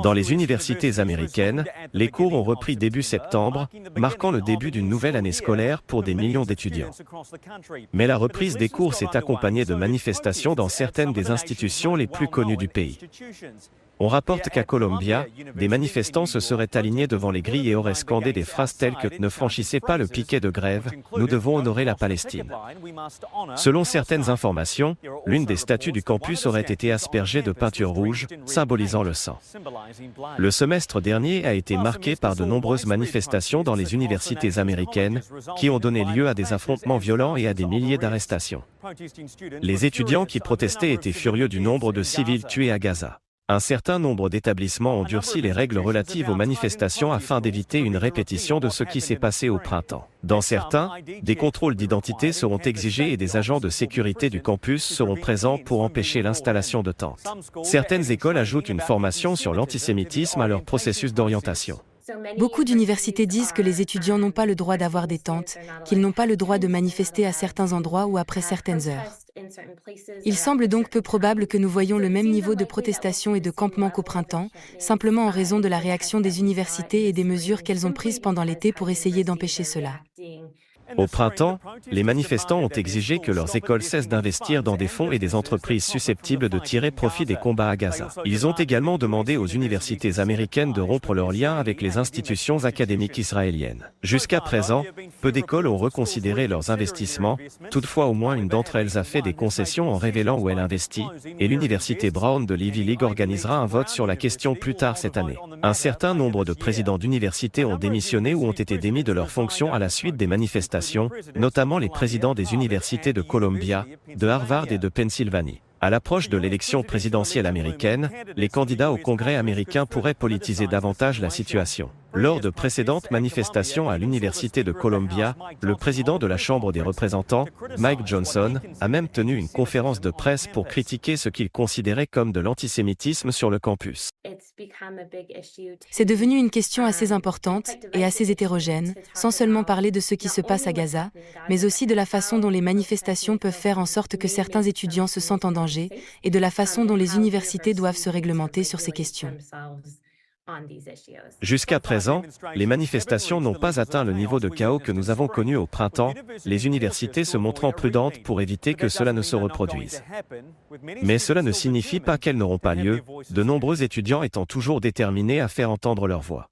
Dans les universités américaines, les cours ont repris début septembre, marquant le début d'une nouvelle année scolaire pour des millions d'étudiants. Mais la reprise des cours s'est accompagnée de manifestations dans certaines des institutions les plus connues du pays. On rapporte qu'à Columbia, des manifestants se seraient alignés devant les grilles et auraient scandé des phrases telles que « Ne franchissez pas le piquet de grève, nous devons honorer la Palestine ». Selon certaines informations, l'une des statues du campus aurait été aspergée de peinture rouge, symbolisant le sang. Le semestre dernier a été marqué par de nombreuses manifestations dans les universités américaines, qui ont donné lieu à des affrontements violents et à des milliers d'arrestations. Les étudiants qui protestaient étaient furieux du nombre de civils tués à Gaza. Un certain nombre d'établissements ont durci les règles relatives aux manifestations afin d'éviter une répétition de ce qui s'est passé au printemps. Dans certains, des contrôles d'identité seront exigés et des agents de sécurité du campus seront présents pour empêcher l'installation de tentes. Certaines écoles ajoutent une formation sur l'antisémitisme à leur processus d'orientation. Beaucoup d'universités disent que les étudiants n'ont pas le droit d'avoir des tentes, qu'ils n'ont pas le droit de manifester à certains endroits ou après certaines heures. Il semble donc peu probable que nous voyions le même niveau de protestation et de campement qu'au printemps, simplement en raison de la réaction des universités et des mesures qu'elles ont prises pendant l'été pour essayer d'empêcher cela. Au printemps, les manifestants ont exigé que leurs écoles cessent d'investir dans des fonds et des entreprises susceptibles de tirer profit des combats à Gaza. Ils ont également demandé aux universités américaines de rompre leurs liens avec les institutions académiques israéliennes. Jusqu'à présent, peu d'écoles ont reconsidéré leurs investissements, toutefois au moins une d'entre elles a fait des concessions en révélant où elle investit, et l'université Brown de l'Ivy League organisera un vote sur la question plus tard cette année. Un certain nombre de présidents d'universités ont démissionné ou ont été démis de leurs fonctions à la suite des manifestations, notamment les présidents des universités de Columbia, de Harvard et de Pennsylvanie. À l'approche de l'élection présidentielle américaine, les candidats au Congrès américain pourraient politiser davantage la situation. Lors de précédentes manifestations à l'université de Columbia, le président de la Chambre des représentants, Mike Johnson, a même tenu une conférence de presse pour critiquer ce qu'il considérait comme de l'antisémitisme sur le campus. C'est devenu une question assez importante et assez hétérogène, sans seulement parler de ce qui se passe à Gaza, mais aussi de la façon dont les manifestations peuvent faire en sorte que certains étudiants se sentent en danger, et de la façon dont les universités doivent se réglementer sur ces questions. Jusqu'à présent, les manifestations n'ont pas atteint le niveau de chaos que nous avons connu au printemps, les universités se montrant prudentes pour éviter que cela ne se reproduise. Mais cela ne signifie pas qu'elles n'auront pas lieu, de nombreux étudiants étant toujours déterminés à faire entendre leur voix.